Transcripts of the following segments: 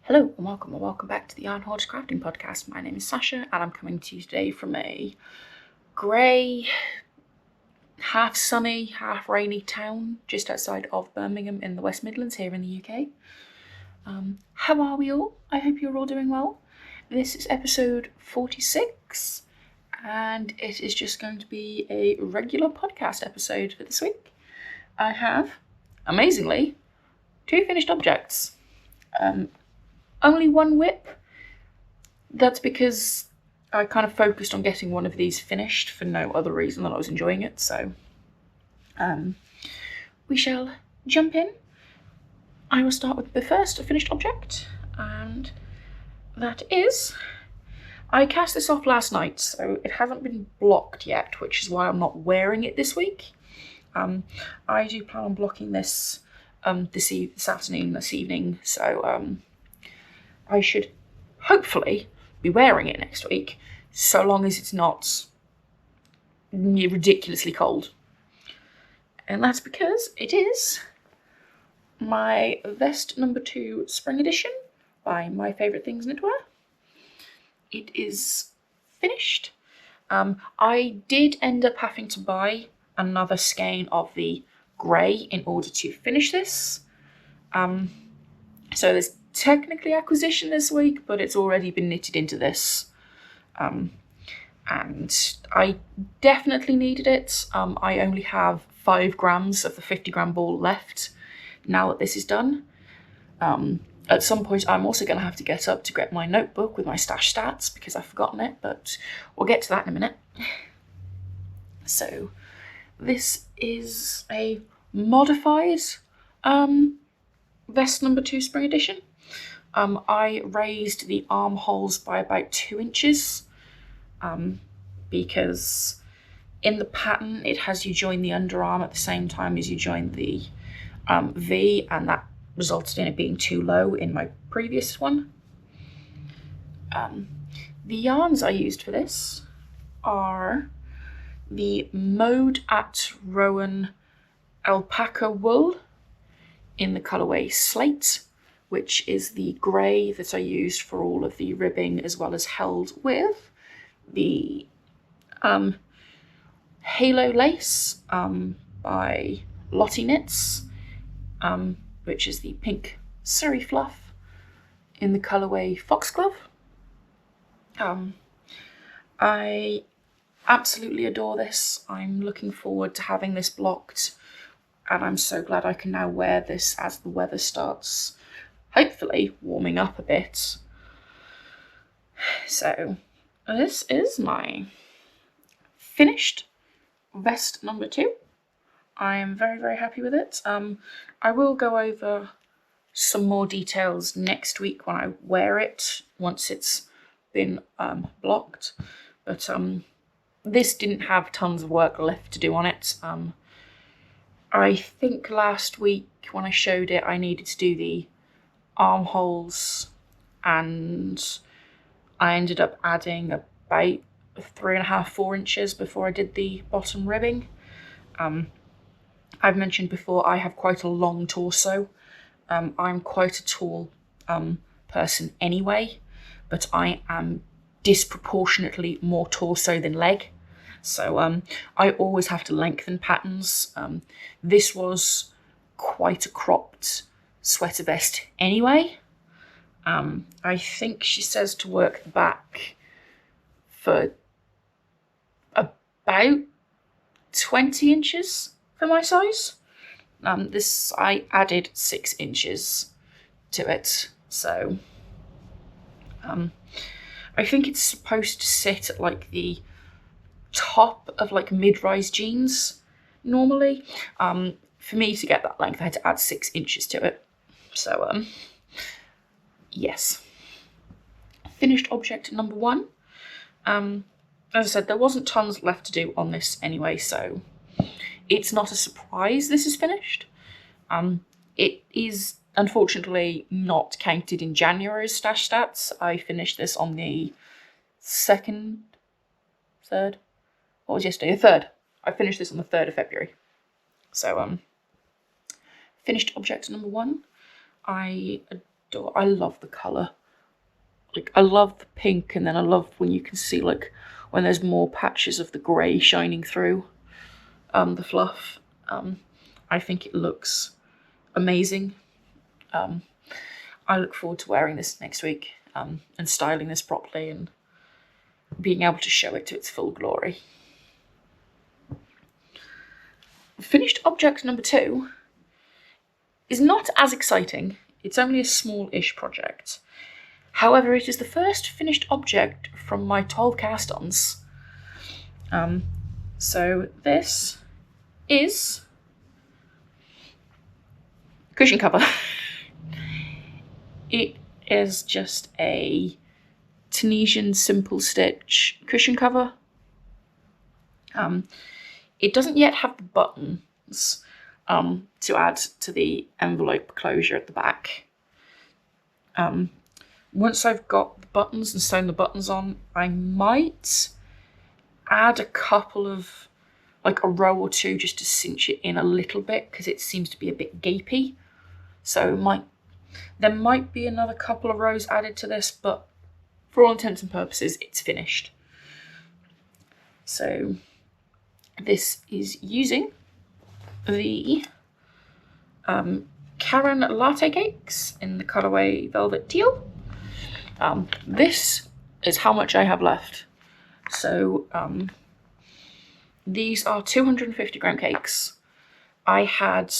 Hello and welcome back to the Hoarder Crafting Podcast. My name is Sasha and I'm coming to you today from a grey, half sunny, half rainy town just outside of Birmingham in the West Midlands here in the UK. How are we all? I hope you're all doing well. This is episode 46 and it is just going to be a regular podcast episode for this week. I have, amazingly, 2 finished objects. Only 1 whip. That's because I kind of focused on getting one of these finished for no other reason than I was enjoying it. So we shall jump in. I will start with the first finished object, and that is, I cast this off last night, so it hasn't been blocked yet, which is why I'm not wearing it this week. I do plan on blocking this this evening, so I should hopefully be wearing it next week, so long as it's not ridiculously cold. And that's because it is my vest number 2 spring edition by My Favourite Things Knitwear. It is finished. I did end up having to buy another skein of the grey in order to finish this. So there's technically acquisition this week, but it's already been knitted into this. And I definitely needed it. I only have 5 grams of the 50 gram ball left now that this is done. At some point I'm also going to have to get up to get my notebook with my stash stats because I've forgotten it, but we'll get to that in a minute. So this is a modified vest number 2 spring edition. I raised the armholes by about 2 inches because in the pattern it has you join the underarm at the same time as you join the V, and that resulted in it being too low in my previous one. The yarns I used for this are the Mode at Rowan alpaca wool in the colourway Slate, which is the grey that I used for all of the ribbing, as well as held with the Halo Lace by Lottie Knits, which is the pink Surrey fluff in the colourway Foxglove. I absolutely adore this. I'm looking forward to having this blocked, and I'm so glad I can now wear this as the weather starts hopefully warming up a bit. So this is my finished vest number 2. I am very, very happy with it. I will go over some more details next week when I wear it, once it's been blocked. But this didn't have tons of work left to do on it. I think last week when I showed it, I needed to do the armholes, and I ended up adding about 3.5-4 inches before I did the bottom ribbing. I've mentioned before I have quite a long torso. I'm quite a tall person anyway, but I am disproportionately more torso than leg, so I always have to lengthen patterns. This was quite a cropped sweater vest anyway. I think she says to work the back for about 20 inches for my size. This I added 6 inches to it, so I think it's supposed to sit at like the top of like mid-rise jeans normally. For me to get that length I had to add 6 inches to it. So yes. Finished object number 1. As I said, there wasn't tons left to do on this anyway, so it's not a surprise this is finished. It is unfortunately not counted in January's stash stats. I finished this on the 3rd. What was yesterday? The 3rd. I finished this on the 3rd of February. So finished object number 1. I I love the colour. Like, I love the pink, and then I love when you can see, like, when there's more patches of the grey shining through the fluff. I think it looks amazing. I look forward to wearing this next week and styling this properly and being able to show it to its full glory. Finished object number 2 is not as exciting. It's only a small-ish project. However, it is the first finished object from my 12 cast-ons. So this is cushion cover. It is just a Tunisian simple stitch cushion cover. It doesn't yet have the buttons to add to the envelope closure at the back. Once I've got the buttons and sewn the buttons on, I might add a couple of, like a row or two, just to cinch it in a little bit, because it seems to be a bit gapey. So there might be another couple of rows added to this, but for all intents and purposes, it's finished. So this is using the Karen Latte Cakes in the colourway Velvet Teal. This is how much I have left. So these are 250 gram cakes. I had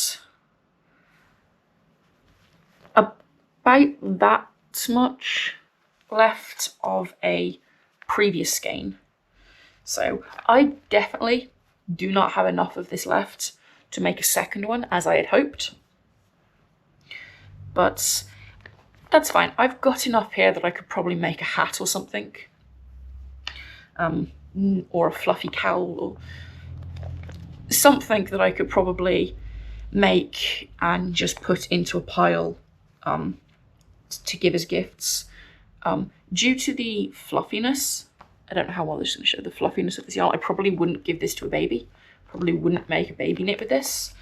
about that much left of a previous skein. So I definitely do not have enough of this left to make a second one, as I had hoped. But that's fine. I've got enough here that I could probably make a hat or something. Or a fluffy cowl, or something that I could probably make and just put into a pile to give as gifts. Due to the fluffiness, I don't know how well this is going to show the fluffiness of this yarn. I probably wouldn't give this to a baby. Probably wouldn't make a baby knit with this.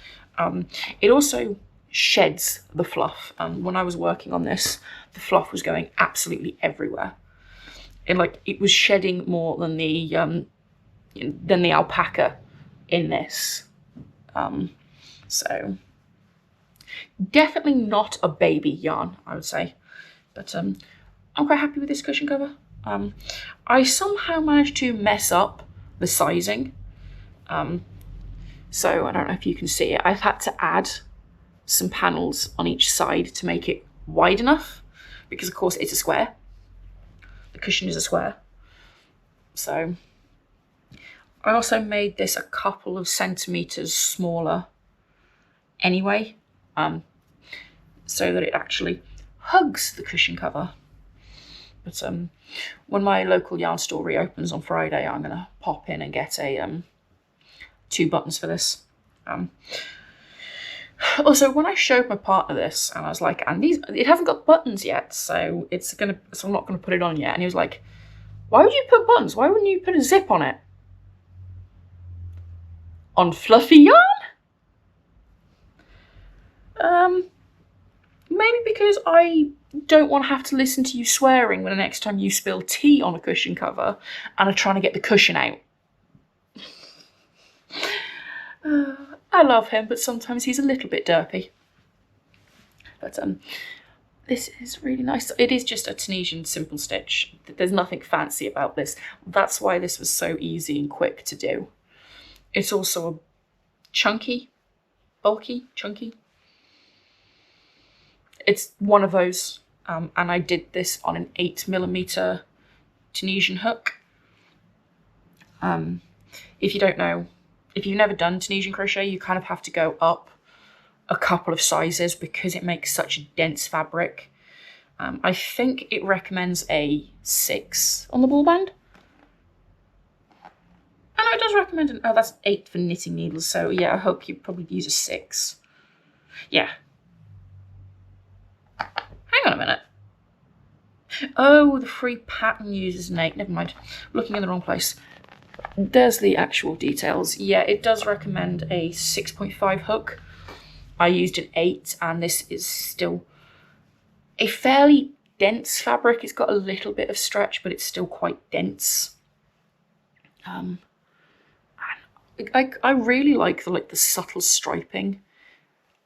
It also sheds the fluff. When I was working on this, the fluff was going absolutely everywhere. It was shedding more than the alpaca in this. So definitely not a baby yarn, I would say. But I'm quite happy with this cushion cover. I somehow managed to mess up the sizing. So I don't know if you can see it. I've had to add some panels on each side to make it wide enough, because of course it's a square. The cushion is a square. So I also made this a couple of centimeters smaller anyway, so that it actually hugs the cushion cover. But when my local yarn store reopens on Friday, I'm gonna pop in and get a 2 buttons for this. Also, when I showed my partner this, and I was like, and it hasn't got buttons yet, so I'm not gonna put it on yet. And he was like, why would you put buttons? Why wouldn't you put a zip on it? On fluffy yarn? Maybe because I don't want to have to listen to you swearing when the next time you spill tea on a cushion cover and are trying to get the cushion out. I love him, but sometimes he's a little bit derpy. But this is really nice. It is just a Tunisian simple stitch. There's nothing fancy about this. That's why this was so easy and quick to do. It's also a chunky. It's one of those, and I did this on an 8mm Tunisian hook. If you don't know, if you've never done Tunisian crochet, you kind of have to go up a couple of sizes because it makes such a dense fabric. I think it recommends a 6 on the ball band. Oh no, it does recommend oh, that's 8 for knitting needles, so yeah, I hope you probably use a 6. Yeah. Hang on a minute. Oh, the free pattern uses an 8. Never mind. Looking in the wrong place. There's the actual details. Yeah, it does recommend a 6.5 hook. I used an 8, and this is still a fairly dense fabric. It's got a little bit of stretch, but it's still quite dense. And I really like the subtle striping,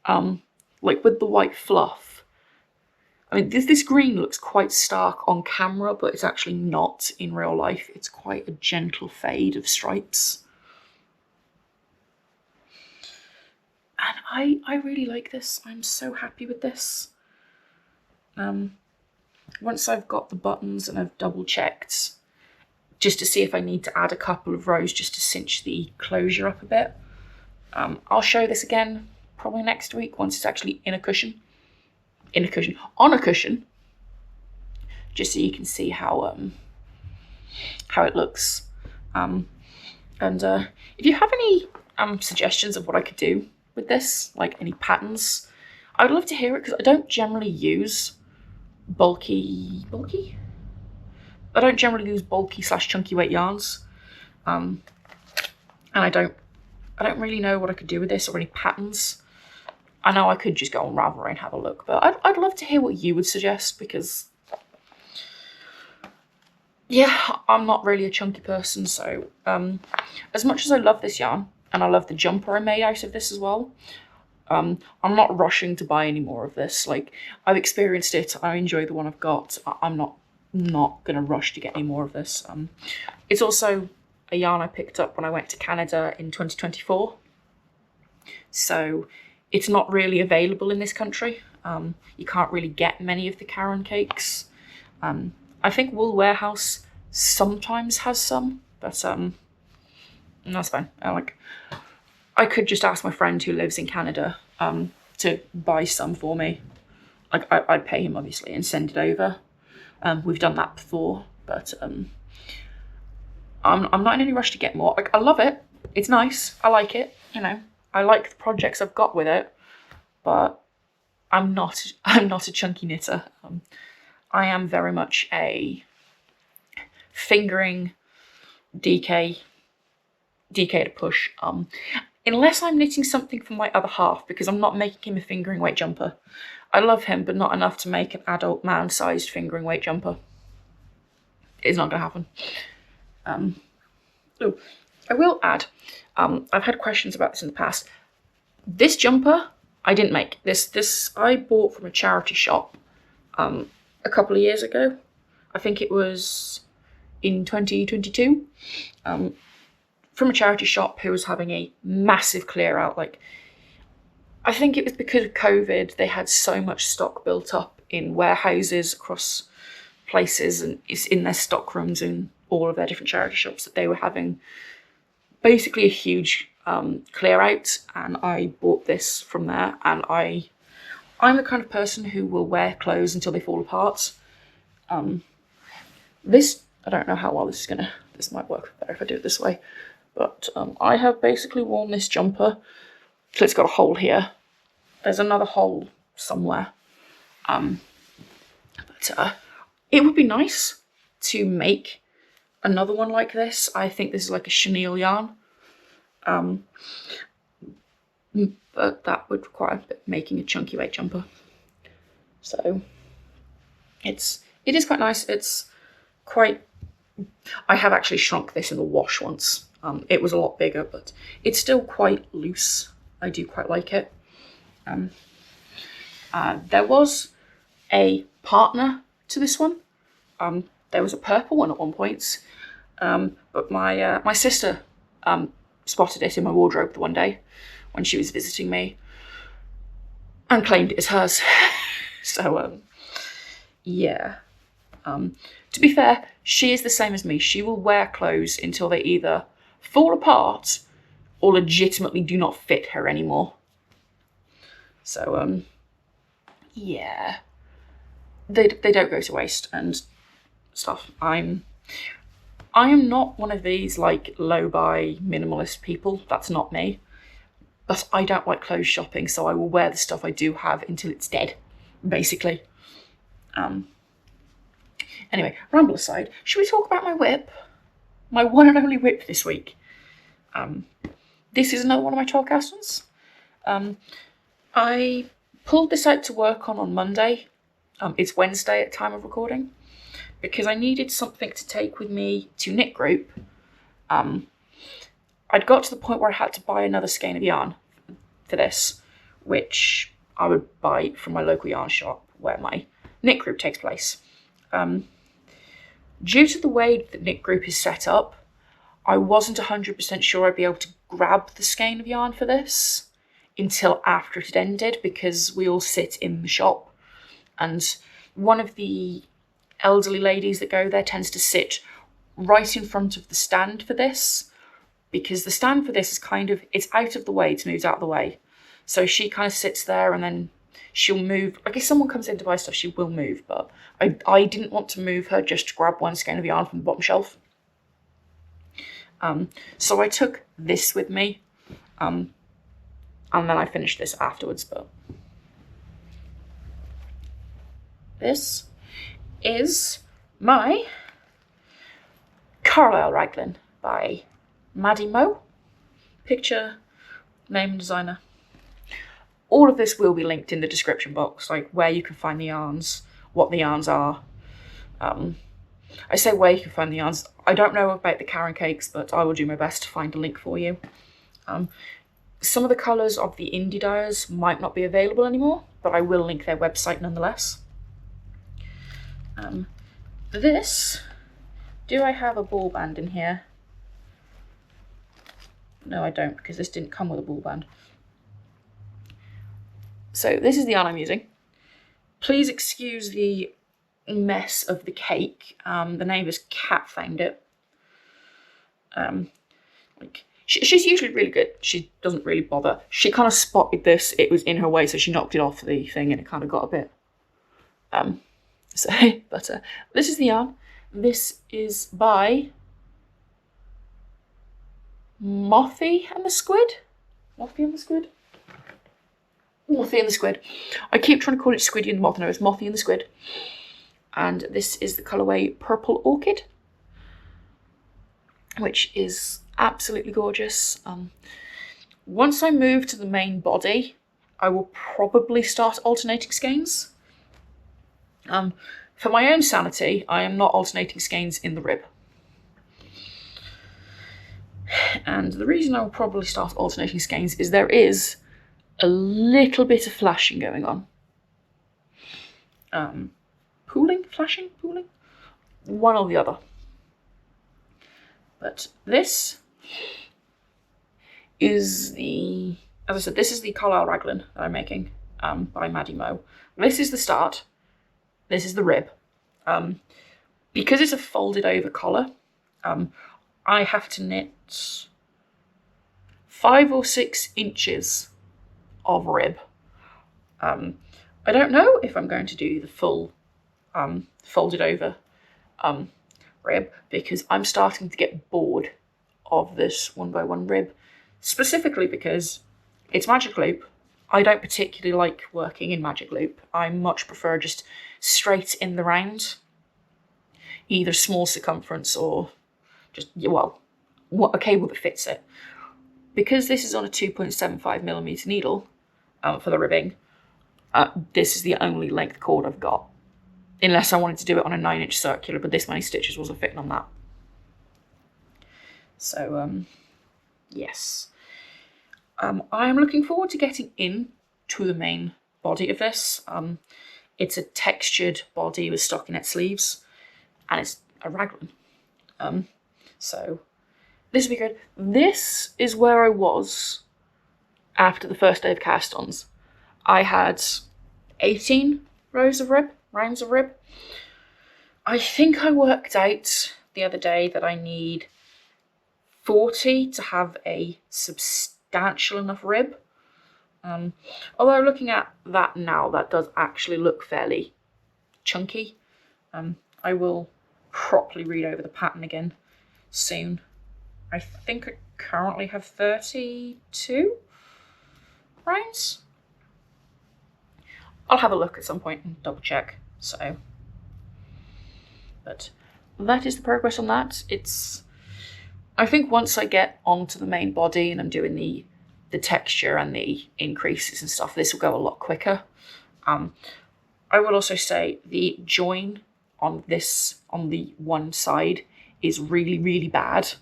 like with the white fluff. I mean, this green looks quite stark on camera, but it's actually not in real life. It's quite a gentle fade of stripes. And I really like this. I'm so happy with this. Once I've got the buttons and I've double checked just to see if I need to add a couple of rows just to cinch the closure up a bit, I'll show this again probably next week once it's actually on a cushion, just so you can see how it looks. And if you have any suggestions of what I could do with this, like any patterns, I would love to hear it, because I don't generally use bulky / chunky weight yarns, and I don't really know what I could do with this or any patterns. I know I could just go on Ravelry and have a look, but I'd love to hear what you would suggest, because yeah, I'm not really a chunky person. So as much as I love this yarn and I love the jumper I made out of this as well, I'm not rushing to buy any more of this. Like, I've experienced it, I enjoy the one I've got. I'm not gonna rush to get any more of this. It's also a yarn I picked up when I went to Canada in 2024, so it's not really available in this country. You can't really get many of the Karen cakes. I think Wool Warehouse sometimes has some, but that's fine. I could just ask my friend who lives in Canada to buy some for me. Like, I'd pay him obviously and send it over. We've done that before, but I'm not in any rush to get more. Like, I love it. It's nice. I like it. You know, I like the projects I've got with it, but I'm not a chunky knitter. I am very much a fingering DK to push. Unless I'm knitting something for my other half, because I'm not making him a fingering weight jumper. I love him, but not enough to make an adult man-sized fingering weight jumper. It's not going to happen. Oh, I will add, I've had questions about this in the past. This jumper I didn't make. This I bought from a charity shop a couple of years ago. I think it was in 2022. From a charity shop who was having a massive clear out. Like, I think it was because of COVID, they had so much stock built up in warehouses across places, and it's in their stock rooms in all of their different charity shops, that they were having basically a huge clear out, and I bought this from there. And I'm the kind of person who will wear clothes until they fall apart. This, I don't know how well this might work better if I do it this way. But I have basically worn this jumper till it's got a hole here. There's another hole somewhere. But it would be nice to make another one like this. I think this is like a chenille yarn. But that would require a bit making a chunky weight jumper. So it is quite nice. It's quite... I have actually shrunk this in the wash once. It was a lot bigger, but it's still quite loose. I do quite like it. There was a partner to this one. There was a purple one at one point, but my sister spotted it in my wardrobe the one day when she was visiting me and claimed it as hers. So yeah. To be fair, she is the same as me. She will wear clothes until they either fall apart or legitimately do not fit her anymore. So yeah, they don't go to waste and stuff. I am not one of these like low buy minimalist people. That's not me. But I don't like clothes shopping, so I will wear the stuff I do have until it's dead, basically. Anyway, ramble aside, should we talk about my whip? My one and only whip this week. This is another one of my tall cast ones. I pulled this out to work on Monday. It's Wednesday at time of recording. Because I needed something to take with me to knit group. I'd got to the point where I had to buy another skein of yarn for this, which I would buy from my local yarn shop where my knit group takes place. Due to the way that knit group is set up, I wasn't 100% sure I'd be able to grab the skein of yarn for this until after it had ended, because we all sit in the shop, and one of the elderly ladies that go there tends to sit right in front of the stand for this, because the stand for this is it's out of the way, it's moved out of the way. So she kind of sits there and then she'll move. Like if someone comes in to buy stuff, she will move, but I didn't want to move her just to grab one skein of yarn from the bottom shelf. So I took this with me, and then I finished this afterwards, but this is my Carlisle Raglan by Maddie Moe. Picture, name, designer. All of this will be linked in the description box, like where you can find the yarns, what the yarns are. I say where you can find the yarns. I don't know about the Karen cakes, but I will do my best to find a link for you. Some of the colours of the indie dyers might not be available anymore, but I will link their website nonetheless. This, do I have a ball band in here? No, I don't, because this didn't come with a ball band. So this is the yarn I'm using. Please excuse the mess of the cake. The neighbour's cat found it. She's usually really good. She doesn't really bother. She kind of spotted this. It was in her way, so she knocked it off the thing, and it kind of got a bit. But this is the yarn. This is by Mothy and the Squid. Mothy and the Squid. Mothy and the Squid. I keep trying to call it Squiddy and the Moth. No, it's Mothy and the Squid. And this is the colourway Purple Orchid, which is absolutely gorgeous. Once I move to the main body, I will probably start alternating skeins. For my own sanity, I am not alternating skeins in the rib. And the reason I will probably start alternating skeins is there is a little bit of flashing going on. Pooling? Flashing? Pooling? One or the other. But this is the, as I said, this is the Carlisle Raglan that I'm making by Maddie Moe. This is the start. This is the rib. Because it's a folded over collar, I have to knit 5 or 6 inches of rib. I don't know if I'm going to do the full folded over rib, because I'm starting to get bored of this 1x1 rib, specifically because it's magic loop. I don't particularly like working in magic loop. I much prefer just straight in the round, either small circumference or just, well, a cable that fits it. Because this is on a 2.75mm needle for the ribbing, this is the only length cord I've got. Unless I wanted to do it on a 9-inch circular, but this many stitches wasn't fitting on that. So, yes. I am looking forward to getting into the main body of this. It's a textured body with stockinette sleeves, and it's a raglan. So this will be good. This is where I was after the first day of cast-ons. I had 18 rounds of rib. I think I worked out the other day that I need 40 to have a substantial enough rib. Although looking at that now, that does actually look fairly chunky. I will properly read over the pattern again soon. I think I currently have 32 rounds. I'll have a look at some point and double check. So, but that is the progress on that. I think once I get onto the main body and I'm doing the texture and the increases and stuff, this will go a lot quicker. I will also say the join on the one side is really, really bad.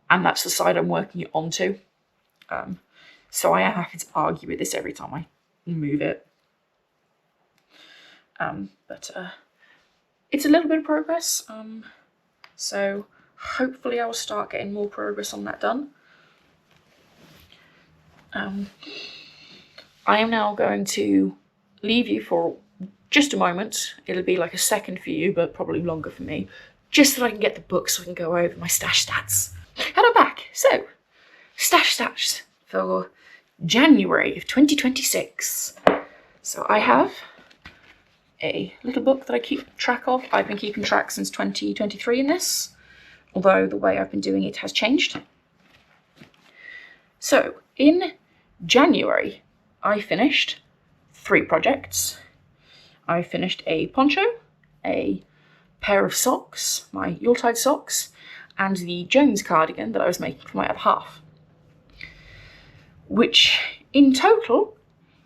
And that's the side I'm working it onto. So I am having to argue with this every time I move it. But it's a little bit of progress. So hopefully I will start getting more progress on that done. I am now going to leave you for just a moment. It'll be like a second for you, but probably longer for me, just so I can get the book so I can go over my stash stats. And I'm back. So, stash stats for January of 2026. So I have a little book that I keep track of. I've been keeping track since 2023 in this, although the way I've been doing it has changed. So, in January, I finished 3 projects. I finished a poncho, a pair of socks, my Yuletide socks, and the Jones cardigan that I was making for my other half, which in total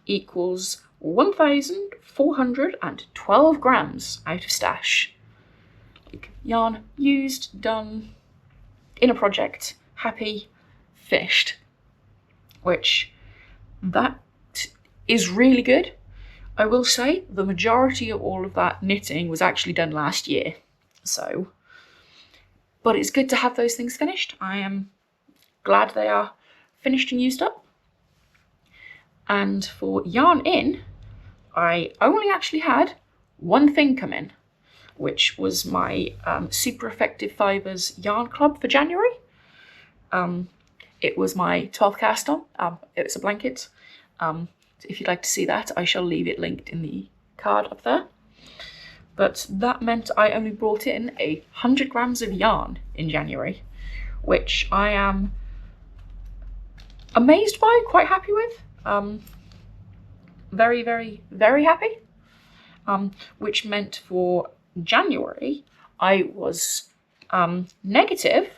equals 1,412 grams out of stash. Like, yarn used, done, in a project, happy, finished. Which, that is really good. I will say the majority of all of that knitting was actually done last year. So, but it's good to have those things finished. I am glad they are finished and used up. And for yarn in, I only actually had one thing come in, which was my Super Effective Fibres yarn club for January. It was my 12 cast on. It was a blanket. If you'd like to see that, I shall leave it linked in the card up there. But that meant I only brought in 100 grams of yarn in January, which I am amazed by, quite happy with. Very, very, very happy. Which meant for January, I was negative,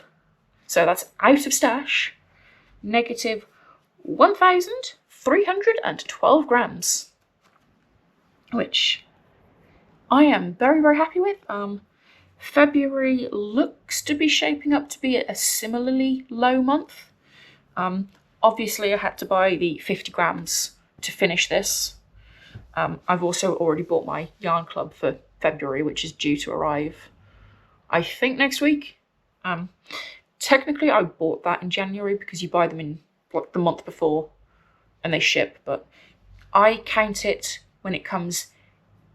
so that's out of stash, negative 1,312 grams, which I am very, very happy with. February looks to be shaping up to be a similarly low month. Obviously, I had to buy the 50 grams to finish this. I've also already bought my yarn club for February, which is due to arrive, I think, next week. Technically, I bought that in January because you buy them in like the month before and they ship, but I count it when it comes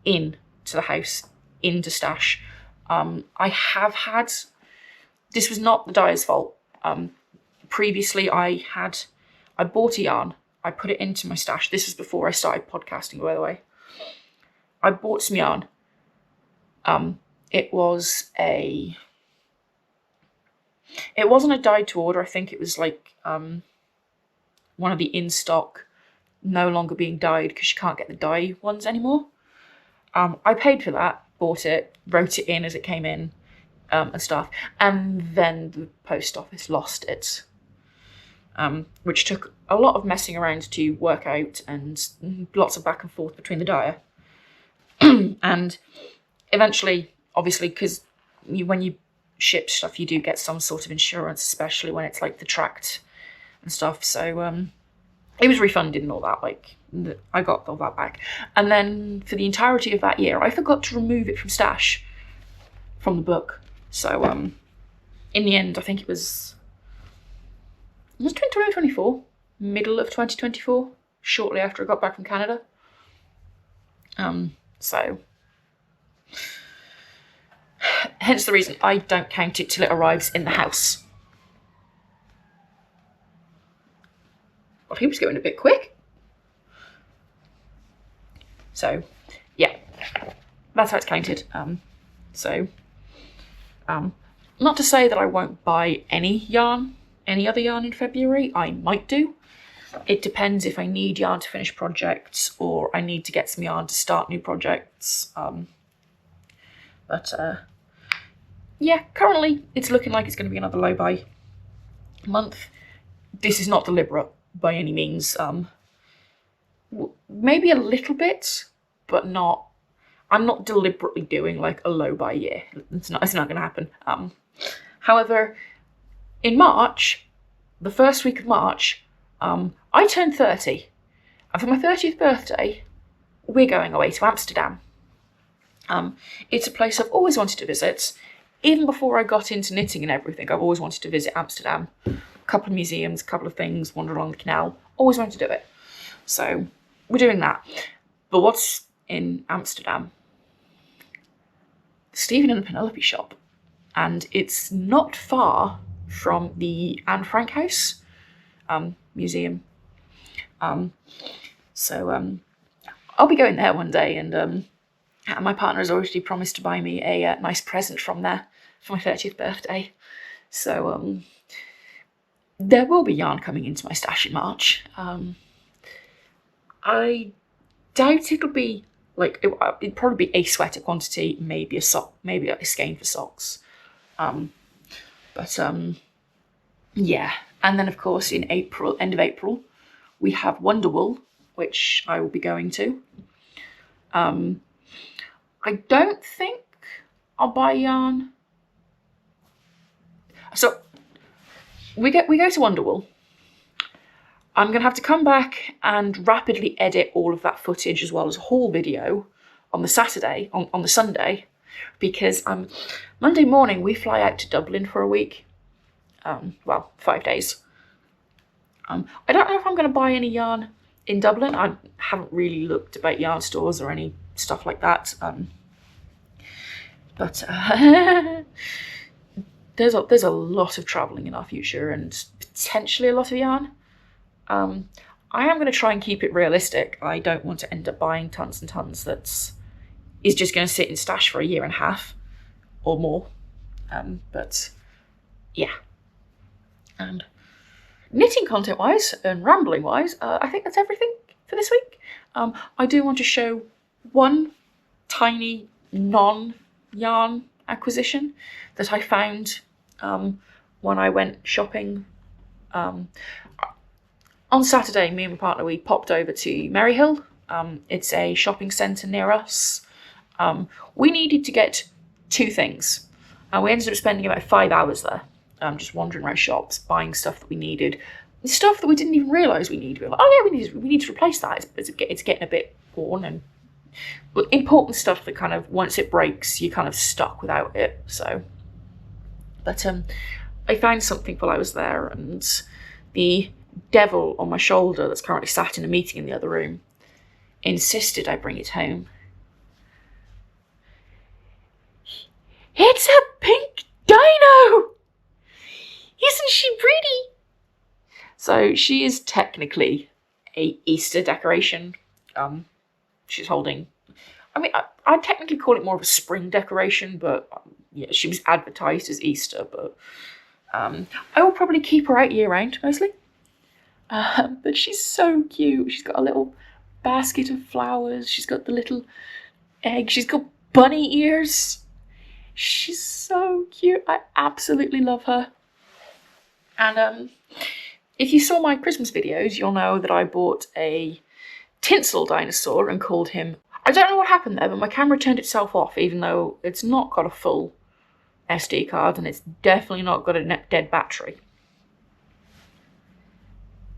in to the house, into stash. I have had, this was not the dyer's fault. Previously I bought a yarn, I put it into my stash. This was before I started podcasting, by the way. I bought some yarn. It wasn't a dyed to order. I think it was like one of the in stock, no longer being dyed because you can't get the dye ones anymore. I paid for that, bought it, wrote it in as it came in, and stuff, and then the post office lost it, which took a lot of messing around to work out and lots of back and forth between the dyer. And eventually, obviously, because when you ship stuff, you do get some sort of insurance, especially when it's like the tracked and stuff. So it was refunded and all that. Like, I got all that back. And then for the entirety of that year, I forgot to remove it from stash from the book. So in the end, I think it was 2024, middle of 2024, shortly after I got back from Canada. So hence the reason I don't count it till it arrives in the house. Well, he was going a bit quick. So, yeah, that's how it's counted. Not to say that I won't buy any other yarn in February. I might do. It depends if I need yarn to finish projects or I need to get some yarn to start new projects. Yeah, currently it's looking like it's going to be another low buy month. This is not deliberate by any means. Maybe a little bit, but not I'm not deliberately doing like a low buy year. It's not going to happen. However, in March, the first week of March, I turned 30. And for my 30th birthday, we're going away to Amsterdam. It's a place I've always wanted to visit. Even before I got into knitting and everything, I've always wanted to visit Amsterdam. A couple of museums, a couple of things, wander along the canal. Always wanted to do it. So we're doing that. But what's in Amsterdam? Stephen and Penelope shop. And it's not far from the Anne Frank House museum. So I'll be going there one day, and my partner has already promised to buy me a nice present from there for my 30th birthday. So there will be yarn coming into my stash in March. I doubt it'll be like, it'd probably be a sweater quantity, maybe a sock, maybe a skein for socks. Yeah. And then of course in April, end of April, we have Wonderwool, which I will be going to. I don't think I'll buy yarn. So we go to Wonderwool. I'm going to have to come back and rapidly edit all of that footage as well as a haul video on the Saturday, on the Sunday, because Monday morning we fly out to Dublin for a week. 5 days. I don't know if I'm going to buy any yarn in Dublin. I haven't really looked about yarn stores or any stuff like that. But there's a lot of travelling in our future and potentially a lot of yarn. I am going to try and keep it realistic. I don't want to end up buying tons and tons is just going to sit in stash for a year and a half or more. But yeah. And knitting content-wise and rambling-wise, I think that's everything for this week. I do want to show one tiny non-yarn acquisition that I found when I went shopping. On Saturday, me and my partner, we popped over to Maryhill. It's a shopping centre near us. We needed to get 2 things. We ended up spending about 5 hours there. Just wandering around shops, buying stuff that we needed, stuff that we didn't even realise we needed. We were like, oh yeah, we need to replace that. It's getting a bit worn, and important stuff that kind of, once it breaks, you're kind of stuck without it. So, but I found something while I was there, and the devil on my shoulder that's currently sat in a meeting in the other room insisted I bring it home. It's a pink dino! Isn't she pretty? So she is technically a Easter decoration. She's holding, I'd technically call it more of a spring decoration, but yeah, she was advertised as Easter, but I will probably keep her out year round, mostly. But she's so cute. She's got a little basket of flowers. She's got the little egg. She's got bunny ears. She's so cute. I absolutely love her. And if you saw my Christmas videos, you'll know that I bought a tinsel dinosaur and called him... I don't know what happened there, but my camera turned itself off, even though it's not got a full SD card and it's definitely not got a dead battery.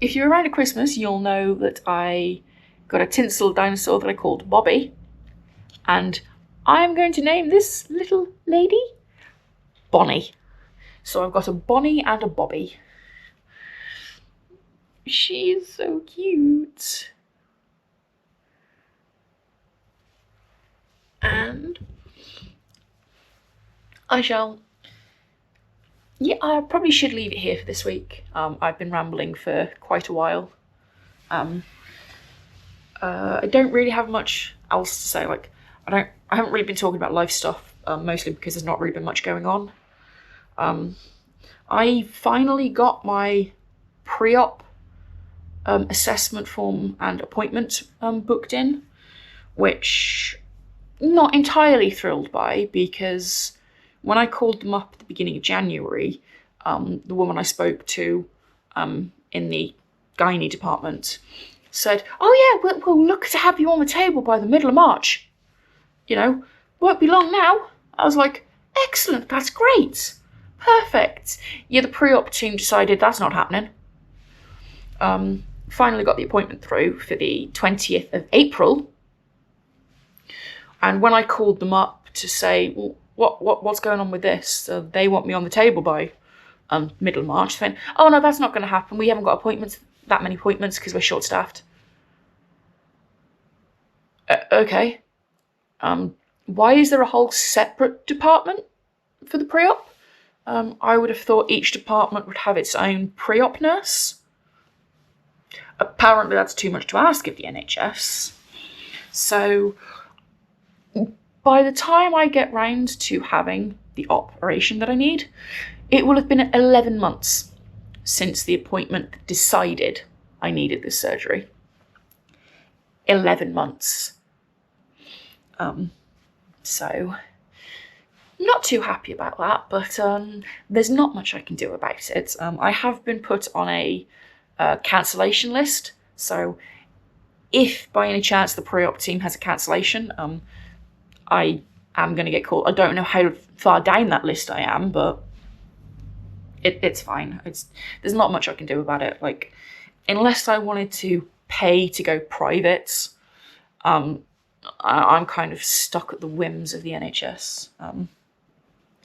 If you're around at Christmas, you'll know that I got a tinsel dinosaur that I called Bobby. And I'm going to name this little lady Bonnie. So I've got a Bonnie and a Bobby. She is so cute. And I probably should leave it here for this week. I've been rambling for quite a while. I don't really have much else to say. Like, I haven't really been talking about life stuff, mostly because there's not really been much going on. I finally got my pre-op assessment form and appointment booked in, which not entirely thrilled by, because when I called them up at the beginning of January, the woman I spoke to in the gynae department said, oh yeah, we'll look to have you on the table by the middle of March. you know, won't be long now. I was like, excellent, that's great. Perfect. Yeah, the pre-op team decided that's not happening. Finally got the appointment through for the 20th of April. And when I called them up to say, well, what's going on with this? They want me on the table by middle of March. They went, oh no, that's not going to happen. We haven't got that many appointments because we're short-staffed. Okay. Why is there a whole separate department for the pre-op? I would have thought each department would have its own pre-op nurse. Apparently that's too much to ask of the NHS. So by the time I get round to having the operation that I need, it will have been 11 months since the appointment decided I needed this surgery. 11 months. So not too happy about that, but there's not much I can do about it. I have been put on a cancellation list, so if by any chance the pre-op team has a cancellation, I am going to get called. I don't know how far down that list I am, but it's fine. There's not much I can do about it. Like, unless I wanted to pay to go private, I'm kind of stuck at the whims of the NHS.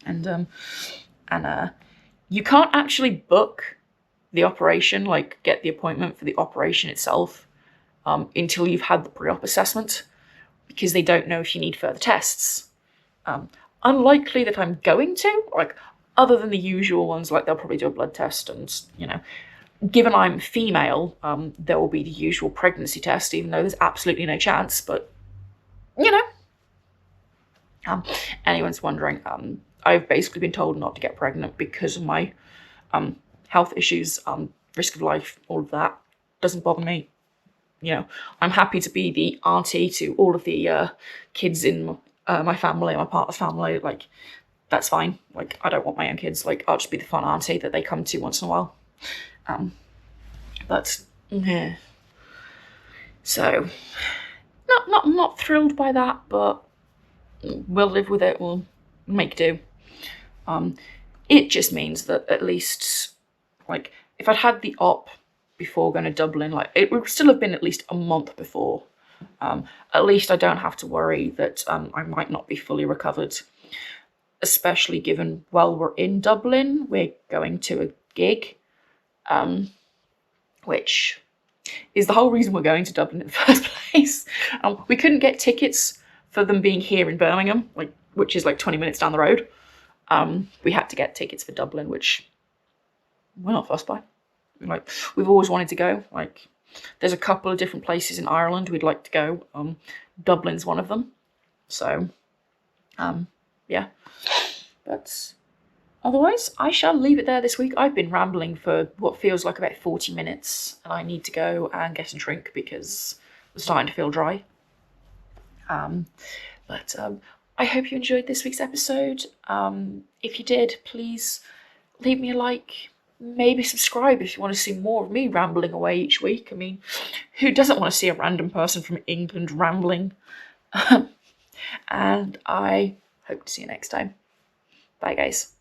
And you can't actually book the operation, like get the appointment for the operation itself, until you've had the pre-op assessment, because they don't know if you need further tests. Unlikely that I'm going to, like, other than the usual ones, like they'll probably do a blood test and, you know, given I'm female, there will be the usual pregnancy test, even though there's absolutely no chance, but, you know. Anyone's wondering, I've basically been told not to get pregnant because of my health issues, risk of life, all of that. Doesn't bother me. You know, I'm happy to be the auntie to all of the kids in my family, my partner's family. Like, that's fine. Like, I don't want my own kids. Like, I'll just be the fun auntie that they come to once in a while. But yeah. So, not thrilled by that, but we'll live with it. We'll make do. It just means that at least, like, if I'd had the op before going to Dublin, like, it would still have been at least a month before. At least I don't have to worry that I might not be fully recovered, especially given while we're in Dublin, we're going to a gig, which is the whole reason we're going to Dublin in the first place. We couldn't get tickets for them being here in Birmingham, like, which is like 20 minutes down the road. We had to get tickets for Dublin, which we're not fussed by. Like, we've always wanted to go. Like, there's a couple of different places in Ireland we'd like to go. Dublin's one of them. So, yeah. But otherwise, I shall leave it there this week. I've been rambling for what feels like about 40 minutes, and I need to go and get a drink because I'm starting to feel dry. But I hope you enjoyed this week's episode. If you did, please leave me a like. Maybe subscribe if you want to see more of me rambling away each week. I mean, who doesn't want to see a random person from England rambling? And I hope to see you next time. Bye, guys.